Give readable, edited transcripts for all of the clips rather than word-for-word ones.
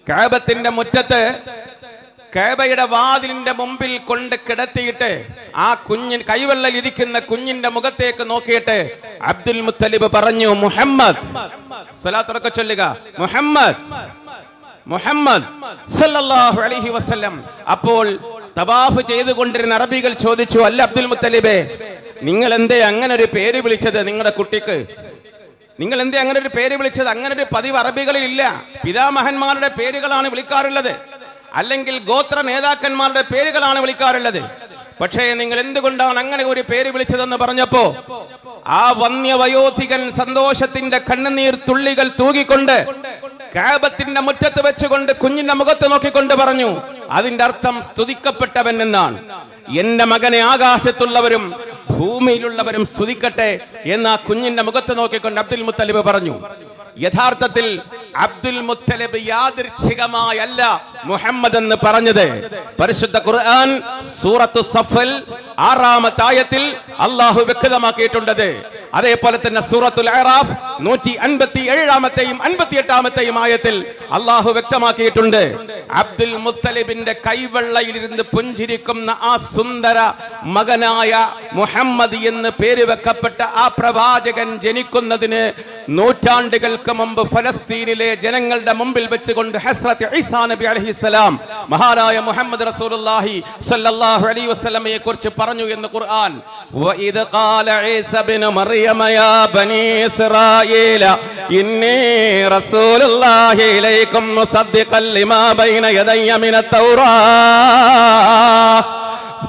കഅബത്തിന്റെ മുറ്റത്ത് കഅബയുടെ വാതിലിന്റെ മുമ്പിൽ കൊണ്ട് കിടത്തിയിട്ട് ആ കുഞ്ഞിൻ കൈവെള്ളയിൽ ഇരിക്കുന്ന കുഞ്ഞിന്റെ മുഖത്തേക്ക് നോക്കിയിട്ട് അബ്ദുൽ മുത്തലിബ് പറഞ്ഞു, മുഹമ്മദ്, സ്വലാത്ത് ചൊല്ലുക, മുഹമ്മദ് മുഹമ്മദ് സല്ലല്ലാഹു അലൈഹി വസല്ലം. അപ്പോൾ തവാഫ് ചെയ്തുകൊണ്ടിരുന്ന അറബികൾ ചോദിച്ചു, അല്ല അബ്ദുൽ മുത്തലിബേ, നിങ്ങൾ എന്തേ അങ്ങനെ ഒരു പേര് വിളിച്ചത്? നിങ്ങളുടെ കുട്ടിക്ക് നിങ്ങൾ എന്തേ അങ്ങനെ ഒരു പേര് വിളിച്ചത്? അങ്ങനെ ഒരു പതിവ് അറബികളിൽ ഇല്ല. പിതാമഹന്മാരുടെ പേരുകളാണ് വിളിക്കാറുള്ളത്, അല്ലെങ്കിൽ ഗോത്ര നേതാക്കന്മാരുടെ പേരുകളാണ് വിളിക്കാറുള്ളത്. പക്ഷേ നിങ്ങൾ എന്തുകൊണ്ടാണ് അങ്ങനെ ഒരു പേര് വിളിച്ചതെന്ന് പറഞ്ഞപ്പോ ആ വന്യവയോധികൻ സന്തോഷത്തിന്റെ കണ്ണുനീർ തുള്ളികൾ തൂകിക്കൊണ്ട് കഅബത്തിന്റെ മുറ്റത്ത് വെച്ചുകൊണ്ട് കുഞ്ഞിന്റെ മുഖത്ത് നോക്കിക്കൊണ്ട് പറഞ്ഞു, അതിന്റെ അർത്ഥം സ്തുതിക്കപ്പെട്ടവൻ എന്നാണ്. എന്റെ മകനെ ആകാശത്തുള്ളവരും ഭൂമിയിലുള്ളവരും സ്തുതിക്കട്ടെ എന്ന് ആ കുഞ്ഞിന്റെ മുഖത്ത് നോക്കിക്കൊണ്ട് അബ്ദുൽ മുത്തലിബ് പറഞ്ഞു. യഥാർത്ഥത്തിൽ അബ്ദുൽ മുത്തലിബ് യാദൃച്ഛികമായല്ല മുഹമ്മദ് എന്ന് പറഞ്ഞത്. പരിശുദ്ധ ഖുർആൻ സൂറത്തു സഫൽ 6-ാമത്തെ ആയത്തിൽ അല്ലാഹു വ്യക്തമാക്കിയിട്ടുണ്ട്. അതേപോലെ തന്നെ സൂറത്തുൽ അറാഫ് 157-ാമത്തെയും 58-ാമത്തെയും ആയത്തിൽ അല്ലാഹു വ്യക്തമാക്കിയിട്ടുണ്ട്. അബ്ദുൽ മുത്തലിബിന്റെ കൈവെള്ളയിൽ ഇരുന്ന് പുഞ്ചിരിക്കുന്ന ആ സുന്ദര മകനായ മുഹമ്മദ് എന്ന് പേര് വെക്കപ്പെട്ട ആ പ്രവാചകൻ ജനിക്കുന്നതിന് നൂറ്റാണ്ടുകൾക്ക് മുമ്പ് ഫലസ്തീനിലെ ജനങ്ങളുടെ മുമ്പിൽ വെച്ചുകൊണ്ട് ഹസ്രത്ത് ഈസാ നബി അലൈഹിസ്സലാം മഹാനായ മുഹമ്മദ് റസൂലുള്ളാഹി സ്വല്ലല്ലാഹു അലൈഹി വസല്ലമയെ കുറിച്ച് പറഞ്ഞു എന്ന് ഖുർആൻ. വഇദ് ഖാല ഈസാ ഇബ്നു മറിയമ യാ ബനീ ഇസ്രായീല ഇന്നി റസൂലുള്ളാഹി ഇലൈക്കും മുസദ്ദിഖൻ ലിമാ ബൈന യദയ്യ മിനത്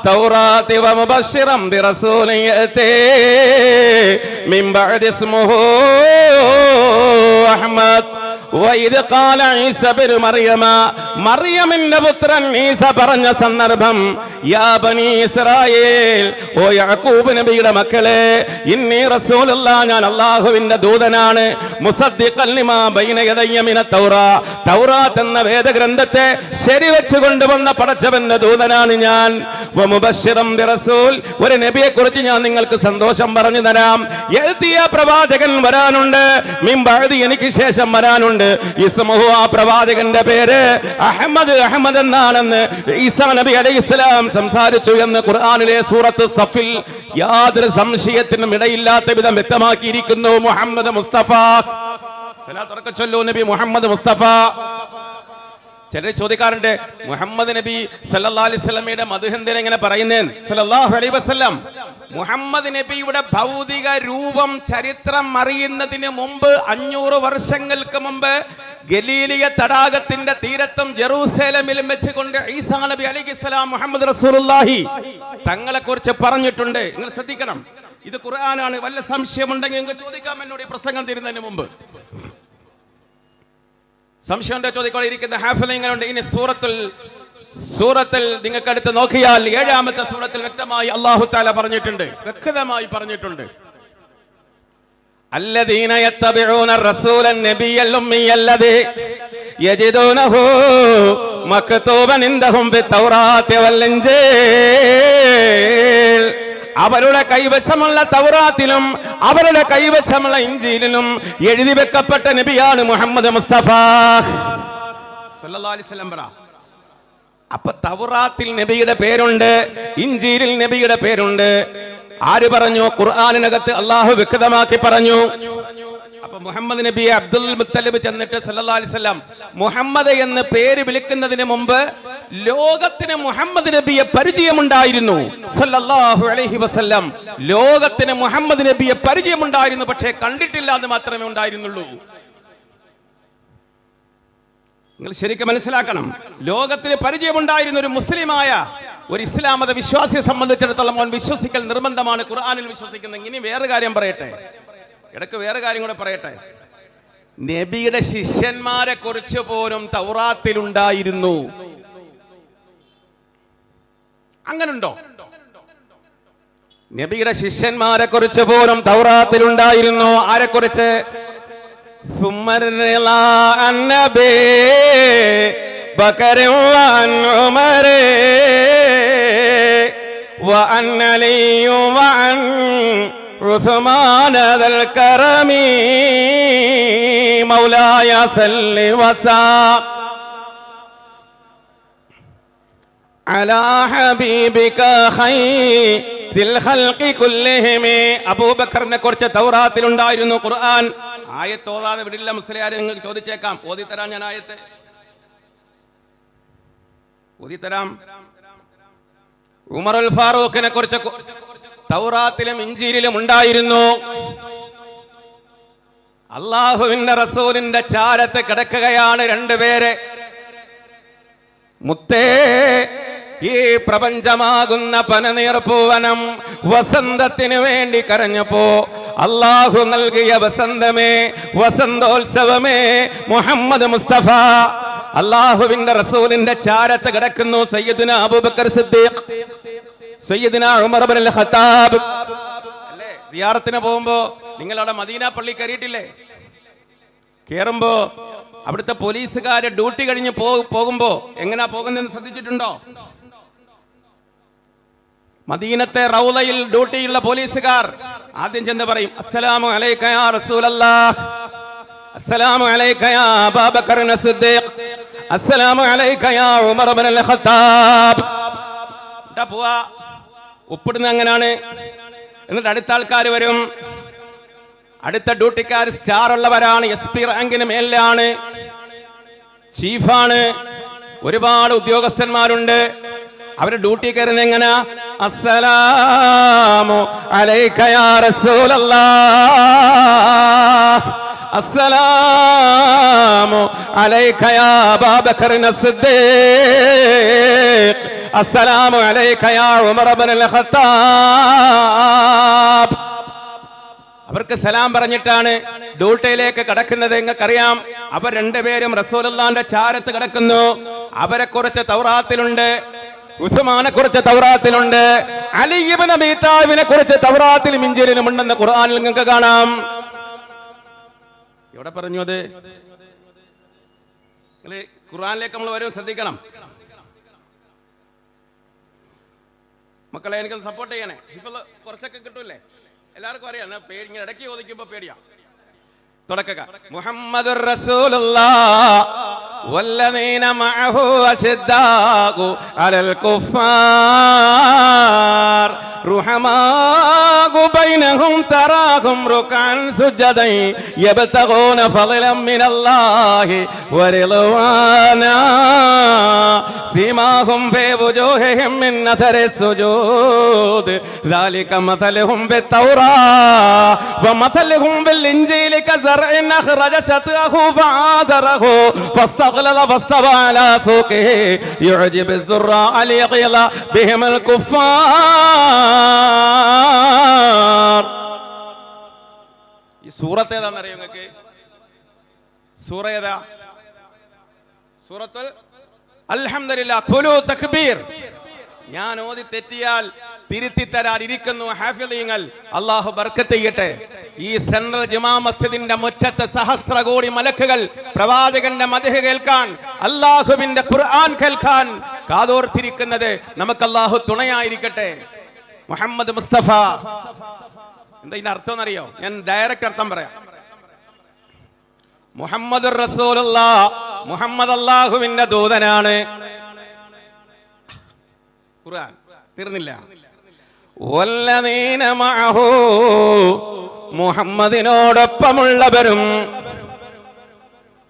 തൗറാത്തി വമുബശ്ശിറൻ ബിറസൂലിൻ യഅതി മിൻ ബഅദി ഇസ്മുഹു അഹ്മദ്. വഇദ് ഖാല ഈസാ ഇബ്നു മറിയമ, മറിയമിന്റെ പുത്രൻ ഈസ പറഞ്ഞ സന്ദർഭം, യാ ബനീ ഇസ്രായേൽ, ഓ യാക്കൂബ് നബിയുടെ മക്കളെ, ഇന്നി റസൂലുള്ളാഹ്, ഞാൻ അല്ലാഹുവിന്റെ ദൂതനാണ്, മുസദ്ദിഖൻ ലിമാ ബൈന യദയ്യ മിനത് തൗറാത്ത് എന്ന വേദഗ്രന്ഥത്തെ ശരിവെച്ച് കൊണ്ടുവന്ന പടച്ചവന്റെ ദൂതനാണ് ഞാൻ. വമുബശ്ശിറൻ ബിറസൂൽ, ഒരു നബിയെ കുറിച്ച് ഞാൻ നിങ്ങൾക്ക് സന്തോഷം പറഞ്ഞു തരാം. യഅതിയ, പ്രവാചകൻ വരാനുണ്ട്, മിൻ ബഅദി, എനിക്ക് ശേഷം വരാനുണ്ട്, ഇസ്മുഹു, ആ പ്രവാചകന്റെ പേര് അഹ്മദ്, അഹ്മദ് എന്നാണെന്ന് ഈസാ നബി അലൈഹിസ്സലാം സംസാരിച്ചു എന്ന് ഖുർആനിലെ സൂറത്ത് സഫിൽ യാതൊരു സംശയത്തിനും ഇടയില്ലാത്ത വിധം വ്യക്തമാക്കിയിരിക്കുന്നു. മുഹമ്മദ് മുസ്തഫ, സ്വലാത്ത് ചൊല്ലൂ, നബി മുഹമ്മദ് മുസ്തഫ. ചിലർ ചോദിക്കാറുണ്ട്, മുഹമ്മദ് നബി സല്ലല്ലാഹു അലൈഹി വസല്ലമയുടെ മദ്ഹ് എന്തിനാ ഇങ്ങനെ പറയുന്നേൻ? സല്ലല്ലാഹു അലൈഹി വസല്ലം, മുഹമ്മദ് നബിയുടെ ഭൗതിക രൂപം ചരിത്രം അറിയുന്നതിന് മുമ്പ് 500 വർഷങ്ങൾക്ക് മുമ്പ് ഗലീലിയ തടാകത്തിന്റെ തീരത്തും ജെറൂസലേമിലും വെച്ചുകൊണ്ട് ഈസാ നബി അലൈഹിസ്സലാം മുഹമ്മദ് റസൂലുള്ളാഹി തങ്ങളെ കുറിച്ച് പറഞ്ഞിട്ടുണ്ട്. നിങ്ങൾ ശ്രദ്ധിക്കണം, ഇത് ഖുർആനാണ്. വല്ല സംശയമുണ്ടെങ്കിൽ നിങ്ങൾ ചോദിക്കാം എന്നോട് ഈ പ്രസംഗം തീരുന്നതിന് മുമ്പ്. സംശയം ചോദിക്കോടെ ഇരിക്കുന്ന ഹാഫിളുണ്ട്. ഇനി സൂറത്തിൽ നിങ്ങൾക്ക് അടുത്ത് നോക്കിയാൽ 7-ാമത്തെ സൂറത്തിൽ വ്യക്തമായി അല്ലാഹു തആല പറഞ്ഞിട്ടുണ്ട്, വ്യക്തമായി പറഞ്ഞിട്ടുണ്ട്. الذين يتبعون الرسول النبي الأمي الذي يجدونه مكتوبا عندهم بالتوراة والإنجيل. അവരുടെ കൈവശമുള്ള തൗറാത്തിലും അവരുടെ കൈവശമുള്ള ഇഞ്ചീലിലും എഴുതി വെക്കപ്പെട്ട നബിയാണ് മുഹമ്മദ് മുസ്തഫ സല്ലല്ലാഹു അലൈഹി വസല്ലം. അപ്പൊ തൗറാത്തിൽ നബിയുടെ പേരുണ്ട്, ഇഞ്ചീലിൽ നബിയുടെ പേരുണ്ട്. ആര് പറഞ്ഞു? ഖുർആനിനകത്ത് അല്ലാഹു വ്യക്തമാക്കി പറഞ്ഞു. അപ്പൊ മുഹമ്മദ് നബിയെ അബ്ദുൽ മുത്തലിബ് ചെന്നിട്ട് സല്ലല്ലാഹു അലൈഹി വസല്ലം മുഹമ്മദ് എന്ന് പേര് വിളിക്കുന്നതിന് മുമ്പ് ലോകത്തിന് മുഹമ്മദ് നബിയെ പരിചയമുണ്ടായിരുന്നു. സല്ലല്ലാഹു അലൈഹി വസല്ലം ലോകത്തിന് മുഹമ്മദ് നബിയെ പരിചയമുണ്ടായിരുന്നു, പക്ഷേ കണ്ടിട്ടില്ല എന്ന് മാത്രമേ ഉണ്ടായിരുന്നുള്ളൂ. നിങ്ങൾ ശരിക്കും മനസ്സിലാക്കണം, ലോകത്തിന് പരിചയമുണ്ടായിരുന്ന ഒരു മുസ്ലിമായ ഒരു ഇസ്ലാം മത വിശ്വാസിയെ സംബന്ധിച്ചിടത്തോളം അവൻ വിശ്വസിക്കൽ നിർബന്ധമാണ്, ഖുർആനിൽ വിശ്വസിക്കുന്നത്. ഇനി വേറെ കാര്യം പറയട്ടെ, ഇടയ്ക്ക് വേറെ കാര്യം കൂടെ പറയട്ടെ. നബിയുടെ ശിഷ്യന്മാരെ കുറിച്ച് പോലും തൗറാത്തിലുണ്ടായിരുന്നു. അങ്ങനുണ്ടോ? നബിയുടെ ശിഷ്യന്മാരെ കുറിച്ച് പോലും തൗറാത്തിലുണ്ടായിരുന്നു. ആരെ കുറിച്ച്? بكر وعن عمر وعن علي وعن عثمان ذا الكرم مولاي صل وسلم അലാ ഹബീബിക ഖൈറിൽ ഖൽഖി കുല്ലിഹിം. അബൂബക്കറിനെ കുറിച്ച് തൗറാത്തിൽ ഉണ്ടായിരുന്നു. ഖുർആൻ ആയത്ത് ഓതാതെ വിടില്ല മുസ്ലിയാർ. നിങ്ങൾക്ക് ചോദിച്ചേക്കാം, ഓതിത്തരാം ഞാൻ ആയത്ത്, ഓതിത്തരാം. ഉമറുൽ ഫാറൂഖിനെ കുറിച്ച് തൗറാത്തിലും ഇഞ്ചീലിലും ഉണ്ടായിരുന്നു. അള്ളാഹുവിന്റെ റസൂലിന്റെ ചാരത്ത് കിടക്കുകയാണ് രണ്ടുപേര്. മുത്തേ, ഈ പ്രപഞ്ചമാകുന്ന പനനീർപ്പൂവനം വസന്തത്തിന് വേണ്ടി കരഞ്ഞപ്പോ അള്ളാഹു നൽകിയ വസന്തമേ, വസന്തോത്സവമേ മുഹമ്മദ് മുസ്തഫ അള്ളാഹുവിന്റെ റസൂലിന്റെ ചാരത്ത് കിടക്കുന്നു. സയ്യിദുനാ അബൂബക്കർ സിദ്ദീഖ്, സയ്യിദുനാ ഉമർ ഇബ്നുൽ ഖത്താബ്. അല്ലേ, സിയാറത്തിന് പോകുമ്പോ നിങ്ങളവിടെ മദീന പള്ളി കയറിയിട്ടില്ലേ? കേറുമ്പോ അവിടുത്തെ പോലീസുകാര് ഡ്യൂട്ടി കഴിഞ്ഞ് പോകുമ്പോ എങ്ങനെയാ പോകുന്നതെന്ന് ശ്രദ്ധിച്ചിട്ടുണ്ടോ? മദീനത്തെ റൗളയിൽ ഡ്യൂട്ടിയുള്ള പോലീസുകാർ ആദ്യം ചെന്ന് പറയും, അസ്സലാമു അലൈക യാ റസൂലല്ലാഹ്, അസ്സലാമു അലൈക യാ അബൂബക്കർ സിദ്ദീഖ്, അസ്സലാമു അലൈക യാ ഉമർ ഇബ്നുൽ ഖത്താബ്. പോവാ, ഒപ്പിടുന്ന അങ്ങനാണ്. എന്നിട്ട് അടുത്ത ആൾക്കാർ വരും. അടുത്ത ഡ്യൂട്ടിക്കാർ സ്റ്റാർ ഉള്ളവരാണ്, SP റാങ്കിന് മേലാണ്, ചീഫാണ്, ഒരുപാട് ഉദ്യോഗസ്ഥന്മാരുണ്ട്. അവര് ഡ്യൂട്ടി കയറുന്ന എങ്ങനെ? അസ്സലാമു അലൈക യാ റസൂലല്ലാഹ്, അസ്സലാമു അലൈക യാ അബൂബക്കർ സിദ്ദീഖ്, അസ്സലാമു അലൈക യാ ഉമർ ഇബ്നുൽ ഖത്താബ്. അവർക്ക് സലാം പറഞ്ഞിട്ടാണ് ഡ്യൂട്ടിയിലേക്ക് കടക്കുന്നത്. നിങ്ങൾക്കറിയാം, അവർ രണ്ടുപേരും റസൂലുള്ളാഹിന്റെ ചാരത്ത് കിടക്കുന്നു. അവരെ കുറിച്ച് തൗറാത്തിലുണ്ട്, ഉസ്മാനെ കുറിച്ച് തൗറാത്തിലുണ്ട്, അലി ഇബ്നു അബീ താലിബിനെ കുറിച്ച് തൗറാത്തിലും ഇഞ്ചീലിലും ഉണ്ടെന്ന് ഖുർആനിൽ നിങ്ങൾക്ക് കാണാം. എവിടെ പറഞ്ഞു അത്? ഖുർആനിലേക്ക് നമ്മൾ വരും, ശ്രദ്ധിക്കണം മക്കളെ. എനിക്ക് സപ്പോർട്ട് ചെയ്യണേ. ഇപ്പൊ കുറച്ചൊക്കെ കിട്ടൂല്ലേ? എല്ലാവർക്കും അറിയാം. പേടി ഇങ്ങനെ ഇടയ്ക്ക് ചോദിക്കുമ്പോ പേടിയാ. തുടക്കുക. മുഹമ്മദുർ റസൂലുള്ളാഹ് വല്ലദീന മഅഹു അശദ്ദാഉ അലൽ കുഫാർ റുഹമാഉ ബൈനഹും തറാഹും റുകഅൻ സുജദൻ യബ്തഗൂന ഫളലൻ മിനല്ലാഹി വറിളവാനാ സീമാഹും ഫീ വുജൂഹിഹിം മിൻ അഥരി സുജൂദ് ദാലിക മഥലുഹും ബിത്തൗറാത്ത് വമഥലുഹും ബിൽ ഇൻജീലി കസറഇൻ അഖ്റജ ശത്അഹു ഫആദറഹു ഫസ്തഗ്ലദ ഫസ്തവ അലാ സൂഖിഹി യുഅജിബു الزراء ليغيظ بهم الكفار. ഈ സൂറത്ത് ഏതാണെന്ന് അറിയോ നിങ്ങൾക്ക്? സൂറ ഏതാ? സൂറത്തുൽ അൽഹംദുലില്ലാഹ്. ഖുലു തക്ബീർ. ഞാൻ ഓതി തെറ്റിയാൽ തിരുത്തി തരാൻ ഇരിക്കുന്നു ഹാഫിളീങ്ങൾ. അല്ലാഹു ബർക്കത്ത് ചെയ്യട്ടെ. ഈ സെൻട്രൽ ജുമാ മസ്ജിദിന്റെ മുറ്റത്ത് സഹസ്രകോടി മലക്കുകൾ പ്രവാചകന്റെ മദ്ഹ് കേൾക്കാൻ, അല്ലാഹുവിന്റെ ഖുർആൻ കേൾക്കാൻ കാതോർത്തിരിക്കുന്നത് നമുക്ക് അല്ലാഹു തുണയായിരിക്കട്ടെ. മുഹമ്മദ് മുസ്തഫ എന്താ ഇതിന്റെ അർത്ഥം എന്നറിയോ? ഞാൻ ഡയറക്റ്റ് അർത്ഥം പറയാം. മുഹമ്മദുർ റസൂലുള്ളാഹ്, മുഹമ്മദ് അല്ലാഹുവിന്റെ ദൂതനാണ്. ഖുർആൻ തീർന്നില്ല. വല്ലദീന മഅഹു, മുഹമ്മദിനോടൊപ്പമുള്ളവരും.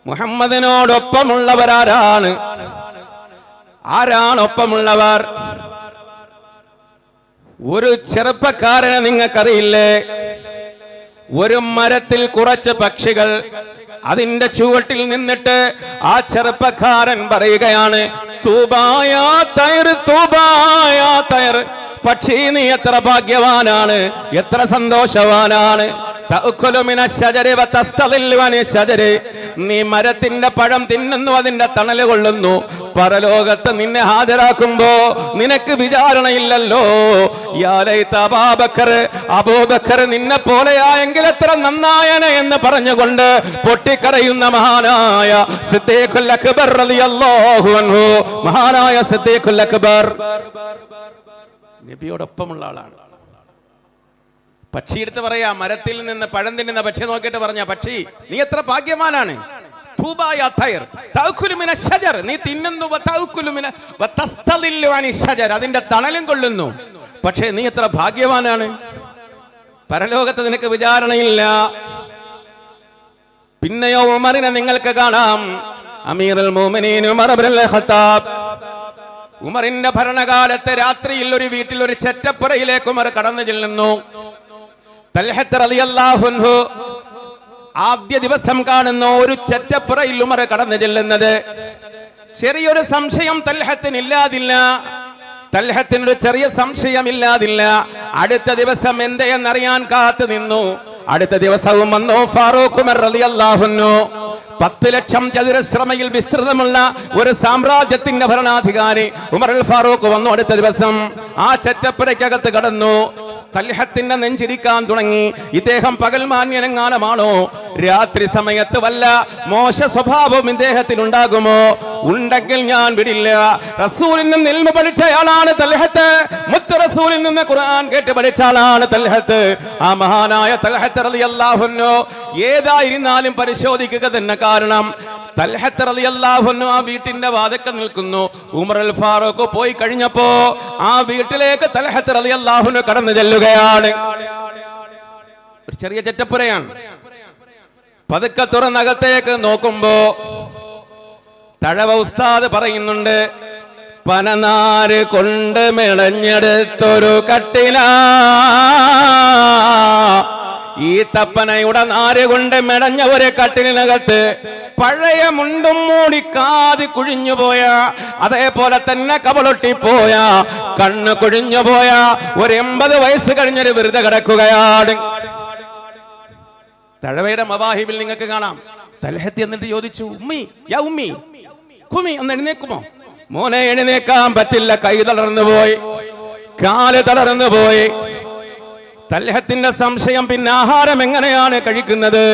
മുഹമ്മദിനോടൊപ്പമുള്ളവരാരാണ്? ആരാണ് ഒപ്പമുള്ളവർ? ഒരു ചെറുപ്പക്കാരനെ നിങ്ങൾക്കറിയില്ലേ? ഒരു മരത്തിൽ കുറച്ച് പക്ഷികൾ, അതിന്റെ ചുവട്ടിൽ നിന്നിട്ട് ആ ചെറുപ്പക്കാരൻ പറയുകയാണ്, തൂബായാ തൈർ, തൂബായാ തൈർ, പക്ഷി നീ എത്ര ഭാഗ്യവാനാണ്, എത്ര സന്തോഷവാനാണ്. നീ മരത്തിന്റെ പഴം തിന്നുന്നു, അതിന്റെ തണല് കൊള്ളുന്നു. പരലോകത്ത് നിന്നെ ഹാജരാക്കുമ്പോ നിനക്ക് വിചാരണയില്ലല്ലോ. അബൂബക്കർ നിന്നെ പോലെയായെങ്കിൽ എത്ര നന്നായനെ എന്ന് പറഞ്ഞുകൊണ്ട് പൊട്ടിക്കരയുന്ന മഹാനായ സിദ്ദീഖുൽ അക്ബർ റളിയല്ലാഹു അൻഹു, മഹാനായ സിദ്ദീഖുൽ അക്ബർ നബിയോടൊപ്പമുള്ള ആളാണ്. പക്ഷി എടുത്ത് പറയാ, മരത്തിൽ നിന്ന് പഴം തിന്നുന്ന പക്ഷി നോക്കിയിട്ട് പറഞ്ഞ, പക്ഷി നീ എത്ര ഭാഗ്യവാനാണ്, നീ തിന്നുന്നു, അതിന്റെ തണലും കൊള്ളുന്നു. പക്ഷേ നീ എത്ര ഭാഗ്യവാനാണ്, പരലോകത്ത് നിനക്ക് വിചാരണയില്ല. പിന്നെയോ ഉമറിനെ നിങ്ങൾക്ക് കാണാം, അമീറുൽ മുഅ്മിനീൻ ഉമർ ഇബ്നുൽ ഖത്താബ്. ഉമറിന്റെ ഭരണകാലത്ത് രാത്രിയിൽ ഒരു വീട്ടിൽ ഒരു ചെറ്റപ്പുരയിലേക്ക് ഉമർ കടന്നു ചെല്ലുന്നു. തൽഹത്ത് റളിയല്ലാഹു അൻഹു ആദ്യ ദിവസം കാണുന്നു ഒരു ചെറ്റപ്പുരയിൽ ഉമർ കടന്നു ചെല്ലുന്നത്. ചെറിയൊരു സംശയം തൽഹത്തിന് ഇല്ലാതില്ല, തൽഹത്തിനൊരു ചെറിയ സംശയമില്ലാതില്ല. അടുത്ത ദിവസം എന്തെന്നറിയാൻ കാത്തു നിന്നു. അടുത്ത ദിവസവും വന്നു ഫാറൂഖ് ഉമർ റളിയല്ലാഹു അൻഹു. 10 ലക്ഷം ചതുരശ്ര മൈൽ വിസ്തൃതമുള്ള ഒരു സാമ്രാജ്യത്തിന്റെ ഭരണാധികാരി ഉമർ അൽ ഫാറൂഖ് വന്നു. അടുത്ത ദിവസം ആ ചെറ്റപ്പുരയ്ക്കകത്ത് കടന്നു. തൽഹത്തിന്റെ നെഞ്ചിരിക്കാൻ തുടങ്ങി. ഇദ്ദേഹം പകൽമാന്യനെങ്ങാനമാണോ? രാത്രി സമയത്ത് വല്ല മോശ സ്വഭാവം ഇദ്ദേഹത്തിൽ ഉണ്ടാകുമോ? ഉണ്ടെങ്കിൽ ഞാൻ വിടില്ല. റസൂലിൽ നിന്ന് ഇൽമ പഠിച്ചയാളാണ് തൽഹത്ത്. മുത്ത് റസൂലിൽ നിന്ന് ഖുർആൻ കേട്ട് പഠിച്ച ആളാണ് തൽഹത്ത്. ആ മഹാനായ തൽഹത്ത് റളിയല്ലാഹു അൻഹു ഏതായിരുന്നാലും പരിശോധിക്കുക തന്നെ. കാരണം തൽഹത്ത് റളിയല്ലാഹു അൻഹു ആ വീട്ടിന്റെ വാതിൽക്കൽ നിൽക്കുന്നു. ഉമർ അൽ ഫാറൂഖ് പോയി കഴിഞ്ഞപ്പോ ആ വീട്ടിലേക്ക് തൽഹത്ത് റളിയല്ലാഹു അൻഹു കടന്നു ചെല്ലുകയാണ്. ഒരു ചെറിയ ചെറ്റപ്പുരയാണ്. പതുക്കെ തുറന്നകത്തേക്ക് നോക്കുമ്പോ തഴവ ഉസ്താദ് പറയുന്നുണ്ട്, പനനാര് കൊണ്ട് മെടഞ്ഞെടുത്തൊരു കട്ടില, ഈ തപ്പനയുടെ നാര് കൊണ്ട് മെടഞ്ഞ ഒരു കട്ടിലിനകത്ത് പഴയ മുണ്ടും മൂടിക്കാതി കുഴിഞ്ഞുപോയ, അതേപോലെ തന്നെ കവളൊട്ടിപ്പോയ, കണ്ണ് കുഴിഞ്ഞുപോയ ഒരു 80 വയസ്സ് കഴിഞ്ഞൊരു വെറുതെ കിടക്കുകയാണ്. തഴവയുടെ മവാഹിബിൽ നിങ്ങൾക്ക് കാണാം. തൽഹത്ത് എന്നിട്ട് ചോദിച്ചു, ഉമ്മി യാ ഉമ്മി ഖുമി, ഒന്ന് എഴുന്നേക്കുമോ? മോനെ എഴുന്നേക്കാൻ പറ്റില്ല, കൈ തളർന്നു പോയി, കാല് തളർന്നു പോയി. തൽഹത്തിന്റെ സംശയം, പിന്നെ ആഹാരം എങ്ങനെയാണ് കഴിക്കുന്നത്?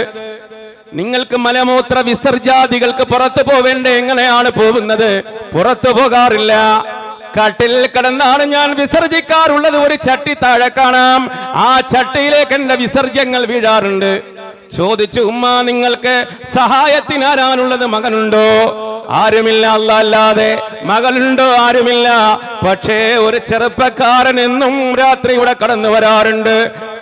നിങ്ങൾക്ക് മലമൂത്ര വിസർജാദികൾക്ക് പുറത്തു പോവേണ്ടേ, എങ്ങനെയാണ് പോകുന്നത്? പുറത്തു പോകാറില്ല, കട്ടിൽ കിടന്നാണ് ഞാൻ വിസർജിക്കാറുള്ളത്. ഒരു ചട്ടി താഴെ കാണാം, ആ ചട്ടിയിലേക്ക് എന്റെ വിസർജ്യങ്ങൾ വീഴാറുണ്ട്. ചോദിച്ചു, ഉമ്മ നിങ്ങൾക്ക് സഹായത്തിന് ആരാണുള്ളത്? മകനുണ്ടോ? ആരുമില്ല, അല്ലാഹ് അല്ലാതെ. മകളുണ്ടോ? ആരുമില്ല. പക്ഷേ ഒരു ചെറുപ്പക്കാരൻ എന്നും രാത്രി ഇവിടെ കടന്നു വരാറുണ്ട്.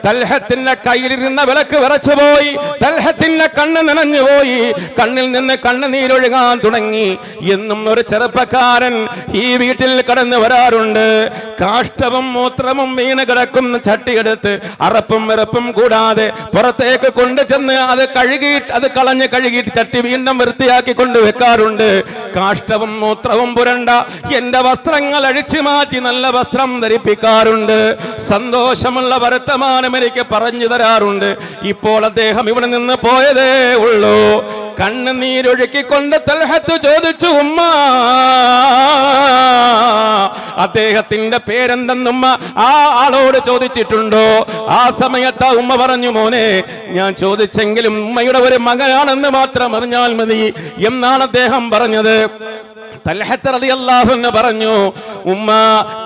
തൽഹത്തിന്റെ കയ്യിലിരുന്ന വിളക്ക് വിറച്ചുപോയി, തൽഹത്തിന്റെ കണ്ണ് നനഞ്ഞുപോയി, കണ്ണിൽ നിന്ന് കണ്ണുനീരൊഴുകാൻ തുടങ്ങി. എന്നും ഒരു ചെറുപ്പക്കാരൻ ഈ വീട്ടിൽ കടന്നു വരാറുണ്ട്. കാഷ്ടവും മൂത്രവും വീണ് കിടക്കുന്ന ചട്ടിയെടുത്ത് അറപ്പും വെറുപ്പും കൂടാതെ പുറത്തേക്ക് കൊണ്ടുചെന്ന് അത് കഴുകിയിട്ട്, അത് കളഞ്ഞ് കഴുകിയിട്ട് ചട്ടി വീണ്ടും വൃത്തിയാക്കി കൊണ്ടുവെക്കാറുണ്ട്. കാഷ്ടവും മൂത്രവും പുരണ്ട എന്റെ വസ്ത്രങ്ങൾ അഴിച്ചു മാറ്റി നല്ല വസ്ത്രം ധരിപ്പിക്കാറുണ്ട്. സന്തോഷമുള്ള വർത്തമാനം എനിക്ക് പറഞ്ഞു തരാറുണ്ട്. ഇപ്പോൾ അദ്ദേഹം ഇവിടെ നിന്ന് പോയതേ ഉള്ളൂ. കണ്ണുനീരൊഴുക്കിക്കൊണ്ട് തൽഹത്ത് ചോദിച്ചു, ഉമ്മ അദ്ദേഹത്തിന്റെ പേരെന്തെന്നുമ്മ ആ ആളോട് ചോദിച്ചിട്ടുണ്ടോ? ആ സമയത്ത് ഉമ്മ പറഞ്ഞു, മോനെ ഞാൻ ചോദിച്ചെങ്കിലും ഉമ്മയുടെ ഒരു മകനാണെന്ന് മാത്രം അറിഞ്ഞാൽ മതി എന്നാണ് അദ്ദേഹം പറഞ്ഞത്. തൽഹത്ത് റളിയല്ലാഹു അൻഹു പറഞ്ഞു, ഉമ്മ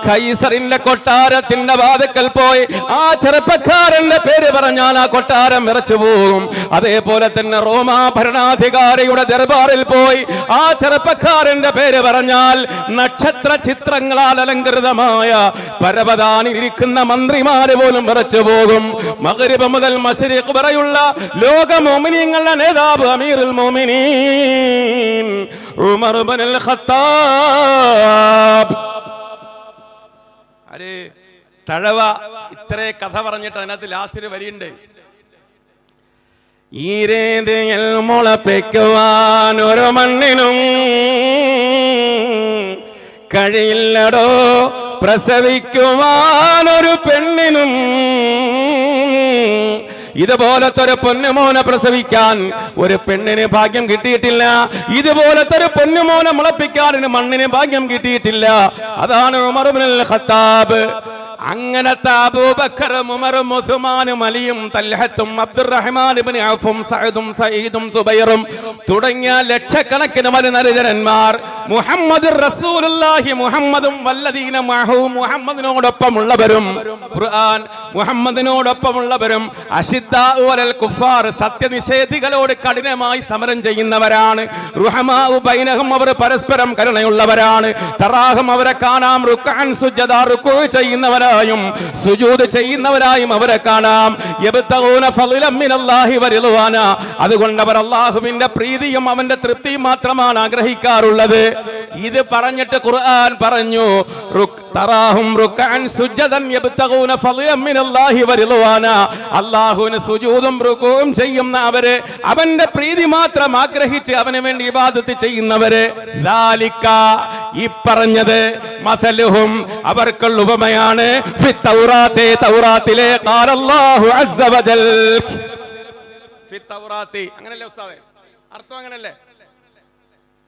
കൈസറിന്റെ കൊട്ടാരത്തിന്റെ വാതിൽക്കൽ പോയി ആ ചെറുപ്പക്കാരന്റെ പേര് പറഞ്ഞാൽ ആ കൊട്ടാരം വിറച്ചു പോകും. അതേപോലെ തന്നെ റോമാ ഭരണാധികാരിയുടെ ദർബാറിൽ പോയി ആ ചെറുപ്പക്കാരന്റെ പേര് പറഞ്ഞാൽ നക്ഷത്ര ചിത്രങ്ങളാൽ അലങ്കൃതമായ പരവതാനിൽ ഇരിക്കുന്ന മന്ത്രിമാര് പോലും വിറച്ചു പോകും. മഗ്രിബ് മുതൽ മശ്രിഖ് വരെയുള്ള ലോക മുഅ്മിനീങ്ങളുടെ നേതാവ് അമീറുൽ മുഅ്മിനീൻ ഉമർ ഇബ്നുൽ ഖത്താബ്. അരെ തഴവ ഇത്രേ കഥ പറഞ്ഞിട്ട് അതിനകത്ത് ലാസ്റ്റ് വരിയുണ്ട്. ഈ രീതിയിൽ മുളപ്പിക്കുവാൻ ഒരു മണ്ണിനും കഴിയില്ലടോ, പ്രസവിക്കുവാൻ ഒരു പെണ്ണിനും. ഇതുപോലത്തെ ഒരു പൊന്നുമോനെ പ്രസവിക്കാൻ ഒരു പെണ്ണിന് ഭാഗ്യം കിട്ടിയിട്ടില്ല. ഇതുപോലത്തെ ഒരു പൊന്നുമോനെ മുളപ്പിക്കാൻ മണ്ണിന് ഭാഗ്യം കിട്ടിയിട്ടില്ല. അതാണ് ഉമർ ഇബ്നുൽ ഖത്താബ്. അങ്ങനത്തെ അബൂബക്കറും ഉമറും ഉസ്മാനും അലിയും തൽഹത്തും അബ്ദുറഹ്മാൻ ഇബ്നു ഔഫും സഅദും സഈദും സുബൈറും തുടങ്ങിയ ലക്ഷക്കണക്കിന് മനുനരന്മാർ മുഹമ്മദുർ റസൂലുള്ളാഹി മുഹമ്മദും വല്ലദീന മഅഹു മുഹമ്മദിനോടൊപ്പമുള്ളവരും ഖുർആൻ മുഹമ്മദിനോടൊപ്പമുള്ളവരും അശിദ്ദാഉ അലൽ കുഫാർ സത്യനിഷേധികളോട് കഠിനമായി സമരം ചെയ്യുന്നവരാണ്. റുഹമാഉ ബൈനഹും അവർ പരസ്പരം കരുണയുള്ളവരാണ്. തറാഹും അവരെ കാണാം റുക്അൻ സുജ്ജദ റുകൂ ചെയ്യുന്നവരായും സുജൂദ് ചെയ്യുന്നവരായും അവരെ കാണാം. യബ്തഗൂന ഫളലൻ മിനല്ലാഹി വറിദ്വാന അതുകൊണ്ട് അവർ അല്ലാഹുവിന്റെ പ്രീതിയും അവന്റെ തൃപ്തിയും മാത്രമാണ് ആഗ്രഹിക്കാറുള്ളത്. ഇത് പറഞ്ഞിട്ട് ഖുർആൻ പറഞ്ഞു തറാഹും റുക്അൻ സുജ്ജദൻ യബ്തഗൂന ഫളലൻ മിനല്ലാഹി വറിദ്വാന അല്ലാഹുവിന് സുജൂദും റുകൂഉം ചെയ്യുന്ന അവര് അവന്റെ പ്രീതി മാത്രം ആഗ്രഹിച്ച് അവന് വേണ്ടി ഇബാദത്ത് ചെയ്യുന്നവര് ദാലിക ഈ പറഞ്ഞത് മസലുഹും അവർക്കുള്ള ഉപമയാണ് ഫി തൗറാത്തി തൗറാത്തിലെ ഖാല അല്ലാഹു അസ്സ വജൽ ഫി തൗറാത്തി അങ്ങനല്ലേ ഉസ്താദേ അർത്ഥം അങ്ങനല്ലേ